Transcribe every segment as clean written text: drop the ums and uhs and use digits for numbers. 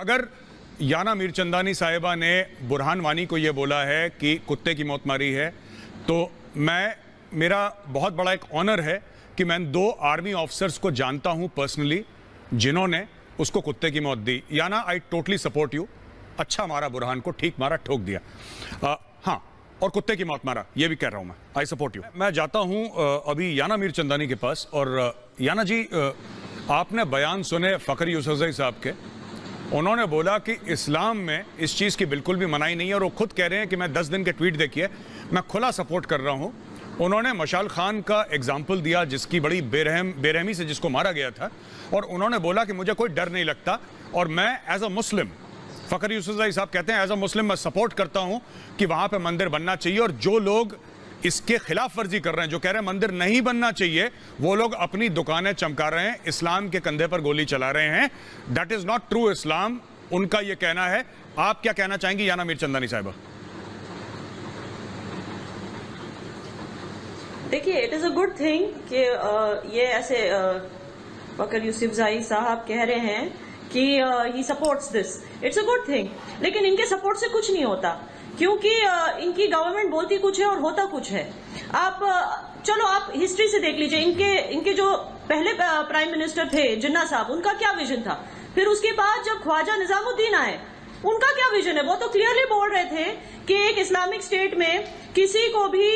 अगर याना मीरचंदानी साहिबा ने बुरहान वानी को यह बोला है कि कुत्ते की मौत मारी है, तो मेरा बहुत बड़ा एक ऑनर है कि मैं 2 आर्मी ऑफिसर्स को जानता हूं पर्सनली जिन्होंने उसको कुत्ते की मौत दी। याना, आई टोटली सपोर्ट यू। अच्छा मारा बुरहान को, ठीक मारा, ठोक दिया। हाँ, और कुत्ते की मौत मारा, ये भी कह रहा हूं मैं। I support you. मैं जाता हूं अभी याना मीरचंदानी के पास। और याना जी, आपने बयान सुने फखर यूसुफजई साहब के। उन्होंने बोला कि इस्लाम में इस चीज़ की बिल्कुल भी मनाही नहीं है, और वो खुद कह रहे हैं कि मैं 10 दिन के ट्वीट देखिए, मैं खुला सपोर्ट कर रहा हूं। उन्होंने मशाल खान का एग्जाम्पल दिया, जिसकी बड़ी बेरहमी से जिसको मारा गया था, और उन्होंने बोला कि मुझे कोई डर नहीं लगता, और मैं एज अ मुस्लिम, फखर यूसुफजई साहब कहते हैं, एज अ मुस्लिम मैं सपोर्ट करता हूं कि वहां पे मंदिर बनना चाहिए। और जो लोग इसके खिलाफ वर्जी कर रहे हैं, जो कह रहे हैं मंदिर नहीं बनना चाहिए, वो लोग अपनी दुकानें चमका रहे हैं, इस्लाम के कंधे पर गोली चला रहे हैं। दैट इज नॉट ट्रू इस्लाम, उनका यह कहना है। आप क्या कहना चाहेंगी याना मीरचंदानी साहिबा? देखिए, it is a good thing कि ये ऐसे फखर यूसुफजई साहब कह रहे हैं कि he supports this. It's a good thing, लेकिन इनके सपोर्ट से कुछ नहीं होता, क्योंकि इनकी गवर्नमेंट बोलती कुछ है और होता कुछ है। चलो आप हिस्ट्री से देख लीजिए, इनके जो पहले प्राइम मिनिस्टर थे जिन्ना साहब, उनका क्या विजन था। फिर उसके बाद जब ख्वाजा निजामुद्दीन आए, उनका क्या विजन है। वो तो क्लियरली बोल रहे थे कि एक इस्लामिक स्टेट में किसी को भी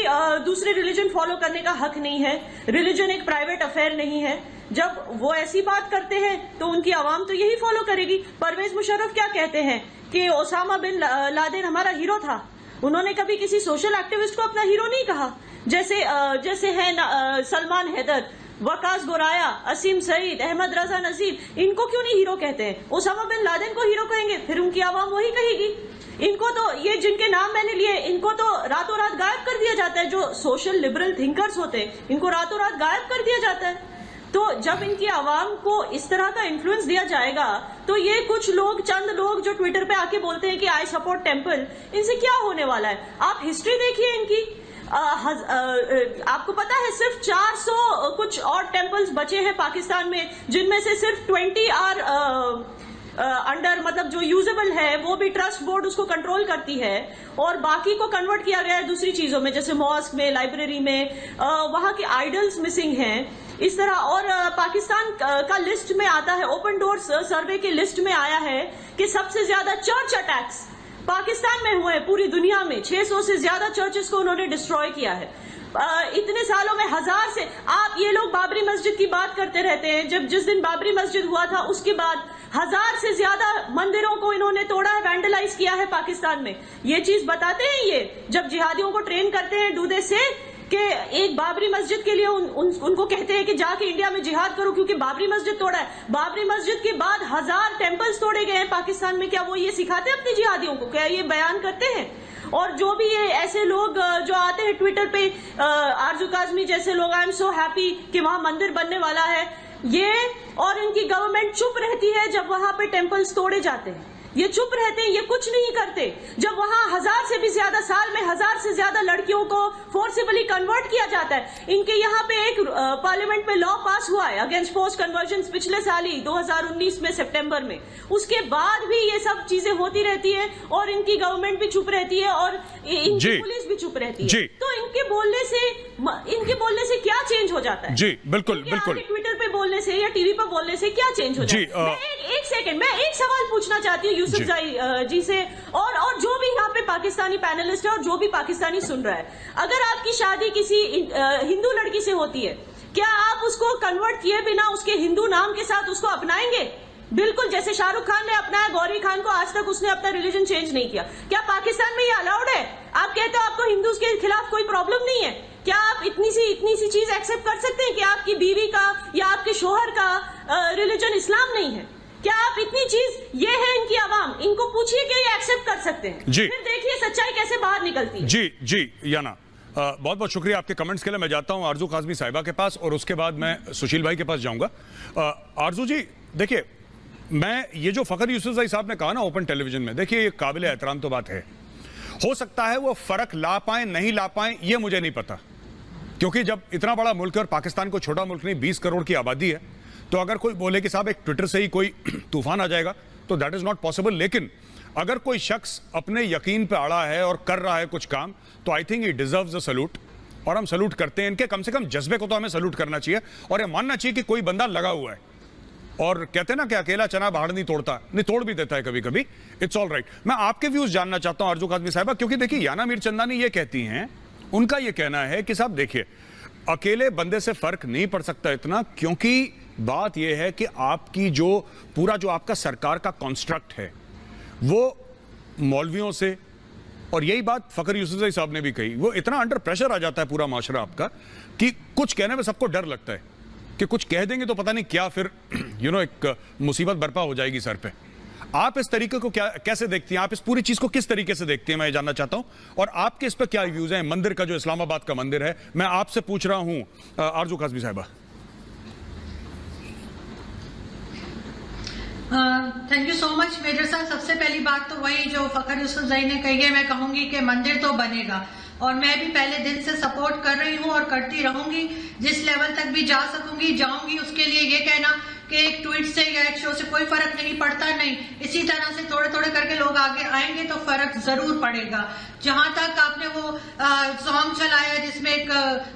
दूसरे रिलीजन फॉलो करने का हक नहीं है, रिलीजन एक प्राइवेट अफेयर नहीं है। जब वो ऐसी बात करते हैं तो उनकी आवाम तो यही फॉलो करेगी। परवेज मुशर्रफ क्या कहते हैं कि ओसामा बिन लादेन हमारा हीरो था। उन्होंने कभी किसी सोशल एक्टिविस्ट को अपना हीरो नहीं कहा। जैसे है सलमान हैदर, वकास गोराया, असीम सईद, अहमद रजा नजीर, इनको क्यों नहीं हीरो कहते हैं? ओसामा बिन लादेन को हीरो कहेंगे, फिर उनकी आवाम वही कहेगी। इनको तो, ये जिनके नाम मैंने लिए, इनको तो रातों रात गायब कर दिया जाता है। जो सोशल लिबरल थिंकर्स होते हैं, इनको रातों रात गायब कर दिया जाता है। तो जब इनकी आवाम को इस तरह का इन्फ्लुएंस दिया जाएगा, तो ये कुछ लोग, चंद लोग जो ट्विटर पे आके बोलते हैं कि आई सपोर्ट टेम्पल, इनसे क्या होने वाला है? आप हिस्ट्री देखिए इनकी। आपको पता है सिर्फ 400 कुछ और टेम्पल्स बचे हैं पाकिस्तान में, जिनमें से सिर्फ 20 आर अंडर, मतलब जो यूजेबल है, वो भी ट्रस्ट बोर्ड उसको कंट्रोल करती है, और बाकी को कन्वर्ट किया गया है दूसरी चीजों में, जैसे मॉस्क में, लाइब्रेरी में। वहां के आइडल्स मिसिंग हैं इस तरह। और पाकिस्तान का लिस्ट में आता है, ओपन डोर्स सर्वे के लिस्ट में आया है कि सबसे ज्यादा चर्च अटैक्स पाकिस्तान में हुए हैं पूरी दुनिया में। 600 से ज्यादा चर्चेस को उन्होंने डिस्ट्रॉय किया है। इतने सालों में 1000 से, आप ये लोग बाबरी मस्जिद की बात करते रहते हैं। जिस दिन बाबरी मस्जिद हुआ था, उसके बाद 1000 से ज्यादा मंदिरों को इन्होंने तोड़ा है, वैंडलाइज किया है पाकिस्तान में। ये चीज बताते हैं ये, जब जिहादियों को ट्रेन करते हैं डू दे से कि एक बाबरी मस्जिद के लिए उनको कहते हैं कि जाके इंडिया में जिहाद करो क्योंकि बाबरी मस्जिद तोड़ा है। बाबरी मस्जिद के बाद 1000 टेम्पल्स तोड़े गए हैं पाकिस्तान में। क्या वो ये सिखाते हैं अपने जिहादियों को? क्या ये बयान करते हैं? और जो भी ये ऐसे लोग जो आते हैं ट्विटर पे, आरजू काजमी जैसे लोग, आई एम सो हैप्पी कि वहां मंदिर बनने वाला है, ये और इनकी गवर्नमेंट चुप रहती है जब वहां पे टेम्पल्स तोड़े जाते हैं। ये चुप रहते हैं, ये कुछ नहीं करते। जब वहां 1000 से भी ज्यादा, साल में 1000 से ज्यादा लड़कियों को फोर्सिबली कन्वर्ट किया जाता है। इनके यहाँ पे एक पार्लियामेंट में लॉ पास हुआ है अगेंस्ट फोर्स कन्वर्जन, पिछले साल ही 2019 में सितंबर में। उसके बाद भी ये सब चीजें होती रहती है, और इनकी गवर्नमेंट भी चुप रहती है, और इनकी पुलिस भी चुप रहती है। तो इनके बोलने से क्या चेंज हो जाता है? जी बिल्कुल बिल्कुल। ट्विटर पे बोलने से या टीवी पर बोलने से क्या चेंज हो जाता है? एक सेकंड, मैं एक सवाल पूछना चाहती हूँ यूसुफजई जी से, और जो भी यहाँ पे पाकिस्तानी पैनलिस्ट है और जो भी पाकिस्तानी सुन रहा है, अगर आपकी शादी किसी हिंदू लड़की से होती है, क्या आप उसको कन्वर्ट किए बिना उसके हिंदू नाम के साथ उसको अपनाएंगे? बिल्कुल, जैसे शाहरुख खान ने अपनाया गौरी खान को, आज तक उसने अपना रिलीजन चेंज नहीं किया। क्या पाकिस्तान में ये अलाउड है? आप कहते हो आपको हिंदूज के खिलाफ कोई प्रॉब्लम नहीं है, क्या आप इतनी सी चीज एक्सेप्ट कर सकते हैं कि आपकी बीवी का या आपके शोहर का रिलीजन इस्लाम नहीं है? क्या आप इतनी चीज, ये है इनकी आवाम, इनको पूछिए कि ये एक्सेप्ट कर सकते हैं? जी, फिर देखिए सच्चाई कैसे बाहर निकलती है। जी याना, बहुत बहुत शुक्रिया आपके कमेंट्स के लिए। मैं जाता हूं आरजू काजमी साहिबा के पास, और उसके बाद मैं सुशील भाई के पास जाऊंगा। आरजू जी, देखिए, मैं ये जो फखर यूसुफजई साहब ने कहा ना ओपन टेलीविजन में, देखिए ये काबिल एहतराम तो बात है। हो सकता है वो फर्क ला पाए नहीं ला पाए, ये मुझे नहीं पता, क्योंकि जब इतना बड़ा मुल्क है, और पाकिस्तान को छोटा मुल्क नहीं, 20 करोड़ की आबादी है, तो अगर कोई बोले कि साहब एक ट्विटर से ही कोई तूफान आ जाएगा, तो दैट इज नॉट पॉसिबल। लेकिन अगर कोई शख्स अपने यकीन पे अड़ा है और कर रहा है कुछ काम, तो I think he deserves a salute, और हम सैल्यूट करते हैं। इनके कम से कम जज्बे को तो हमें सैल्यूट करना चाहिए और ये मानना चाहिए कि कोई बंदा लगा हुआ है। और कहते हैं ना कि अकेला चना पहाड़ नहीं तोड़ता, नहीं तोड़ भी देता है कभी कभी। It's all right. मैं आपके व्यूज जानना चाहता हूं आरजू काज़मी साहिबा, क्योंकि देखिए याना मीरचंदानी ये कहती हैं, उनका ये कहना है कि साहब देखिए अकेले बंदे से फर्क नहीं पड़ सकता इतना, क्योंकि बात यह है कि आपकी जो पूरा जो आपका सरकार का कॉन्स्ट्रक्ट है वो मौलवियों से, और यही बात फखर यूसुफजई साहब ने भी कही, वो इतना अंडर प्रेशर आ जाता है पूरा माशरा आपका कि कुछ कहने में सबको डर लगता है कि कुछ कह देंगे तो पता नहीं क्या फिर एक मुसीबत बर्पा हो जाएगी सर पे। आप इस तरीके को कैसे देखती हैं? आप इस पूरी चीज को किस तरीके से देखती हैं, मैं ये जानना चाहता हूं। और आपके इस पर क्या व्यूज हैं? मंदिर का जो इस्लामाबाद का मंदिर है, मैं आपसे पूछ रहा हूं Arzoo Kazmi Sahiba. Thank you so much major sahab. सबसे पहली बात तो वही जो फखर यूसुफजई ने कही है, मैं कहूंगी कि मंदिर तो बनेगा, और मैं भी पहले दिन से सपोर्ट कर रही हूं और करती रहूंगी। जिस लेवल तक भी जा सकूंगी जाऊंगी। उसके लिए ये कहना कि एक ट्वीट से या एक शो से कोई फर्क नहीं पड़ता, नहीं, इसी तरह से थोड़े थोड़े करके लोग आगे आएंगे तो फर्क जरूर पड़ेगा। जहां तक आपने वो सॉन्ग चलाया जिसमें एक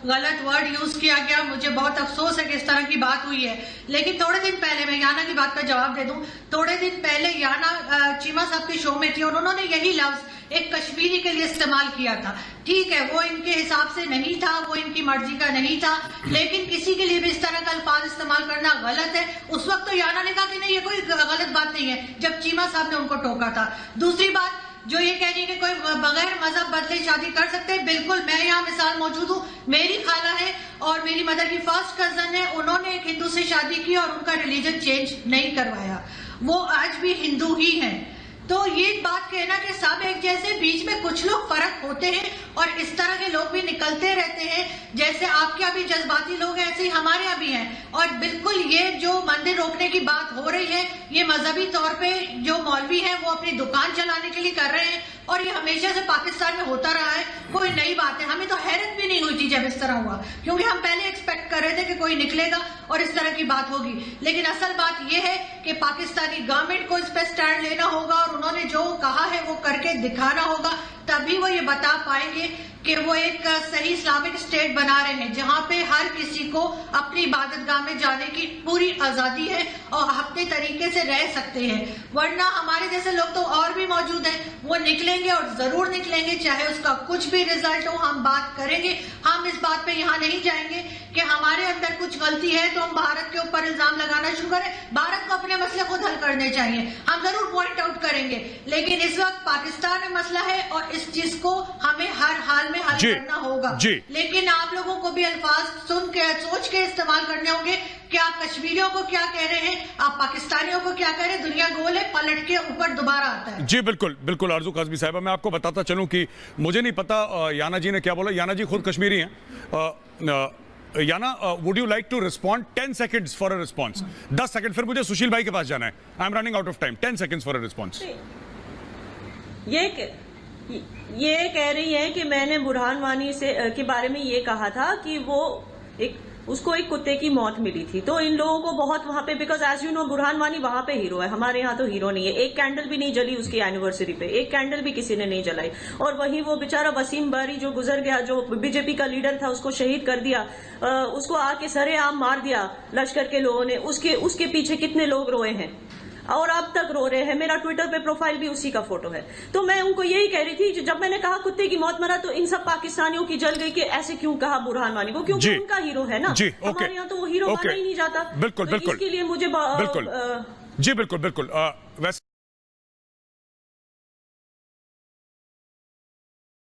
गलत वर्ड यूज किया गया, मुझे बहुत अफसोस है कि इस तरह की बात हुई है। लेकिन थोड़े दिन पहले, मैं याना की बात का जवाब दे दूं, थोड़े दिन पहले याना चीमा साहब के शो में थी और उन्होंने यही लफ्ज एक कश्मीरी के लिए इस्तेमाल किया था। ठीक है, वो इनके हिसाब से नहीं था, वो इनकी मर्जी का नहीं था, लेकिन किसी के लिए भी इस तरह का अल्फाज इस्तेमाल करना गलत है। उस वक्त तो याना ने कहा कि नहीं ये कोई गलत बात नहीं है, जब चीमा साहब ने उनको टोका था। दूसरी बात जो ये कह रही है कि कोई बगैर मजहब बदले शादी कर सकते हैं, बिल्कुल, मैं यहाँ मिसाल मौजूद हूँ। मेरी खाला है और मेरी मदर की फर्स्ट कजन है, उन्होंने एक हिंदू से शादी की और उनका रिलीजन चेंज नहीं करवाया, वो आज भी हिंदू ही हैं। तो ये बात कहना कि सब एक जैसे, बीच में कुछ लोग फर्क होते हैं और इस तरह के लोग भी निकलते रहते हैं। जैसे आपके यहाँ भी जज्बाती लोग हैं, ऐसे ही हमारे यहाँ भी हैं। और बिल्कुल ये जो मंदिर रोकने की बात हो रही है, ये मजहबी तौर पे जो मौलवी हैं वो अपनी दुकान चलाने के लिए कर रहे हैं, और ये हमेशा से पाकिस्तान में होता रहा है, कोई नई बात है। हमें तो हैरत भी नहीं हुई थी जब इस तरह हुआ, क्योंकि हम पहले एक्सपेक्ट कर रहे थे कि कोई निकलेगा और इस तरह की बात होगी। लेकिन असल बात यह है कि पाकिस्तानी गवर्नमेंट को इस पर स्टैंड लेना होगा और उन्होंने जो कहा है वो करके दिखाना होगा, तभी वो ये बता पाएंगे कि वो एक सही इस्लामिक स्टेट बना रहे हैं जहां पे हर किसी को अपनी इबादतगाह में जाने की पूरी आजादी है और अपने तरीके से रह सकते हैं। वरना हमारे जैसे लोग तो और भी मौजूद हैं, वो निकलेंगे और जरूर निकलेंगे, चाहे उसका कुछ भी रिजल्ट हो। हम बात करेंगे, हम इस बात पे यहाँ नहीं जाएंगे कि हमारे अंदर कुछ गलती है तो हम भारत के ऊपर इल्जाम लगाना शुरू करें। भारत को अपने मसले खुद हल करने चाहिए, हम जरूर पॉइंट आउट करेंगे, लेकिन इस वक्त पाकिस्तान में मसला है और इस चीज को हमें हर हाल में हल करना होगा। लेकिन आप लोगों को भी अल्फाज सुन के सोच के इस्तेमाल करने होंगे कि आप कश्मीरियों को क्या कह रहे हैं, आप पाकिस्तानियों को क्या कह रहे हैं। दुनिया गोल है, पलट के ऊपर दोबारा आता है। जी बिल्कुल बिल्कुल आरजू काज़मी साहिबा, मैं आपको बताता चलूं कि मुझे नहीं पता याना जी ने क्या बोला। याना जी खुद कश्मीरी हैं। Yana, would you like to respond? 10 seconds for a response. 10 second, फिर मुझे सुशील भाई के पास जाना है। I am running out of time. 10 seconds for a response. ये कह रही है कि मैंने बुरहान वानी से के बारे में ये कहा था कि वो उसको एक कुत्ते की मौत मिली थी। तो इन लोगों को बहुत वहां पे, because as you know Burhan Wani वहां पे हीरो है, हमारे यहाँ तो हीरो नहीं है। एक कैंडल भी नहीं जली उसकी एनिवर्सरी पे, एक कैंडल भी किसी ने नहीं जलाई। और वहीं वो बेचारा वसीम बारी जो गुजर गया, जो बीजेपी का लीडर था, उसको शहीद कर दिया, उसको आके सरेआम मार दिया लश्कर के लोगों ने। उसके पीछे कितने लोग रोए हैं और अब तक रो रहे हैं। मेरा ट्विटर पे प्रोफाइल भी उसी का फोटो है। तो मैं उनको यही कह रही थी, जब मैंने कहा कुत्ते की मौत मरा, तो इन सब पाकिस्तानियों की जल गई कि ऐसे क्यों कहा बुरहान वानी को, क्योंकि उनका हीरो है ना। हमारे यहाँ तो वो हीरो माना ही नहीं जाता। बिल्कुल बिल्कुल, इसके लिए मुझे बिल्कुल जी बिल्कुल बिल्कुल वैसे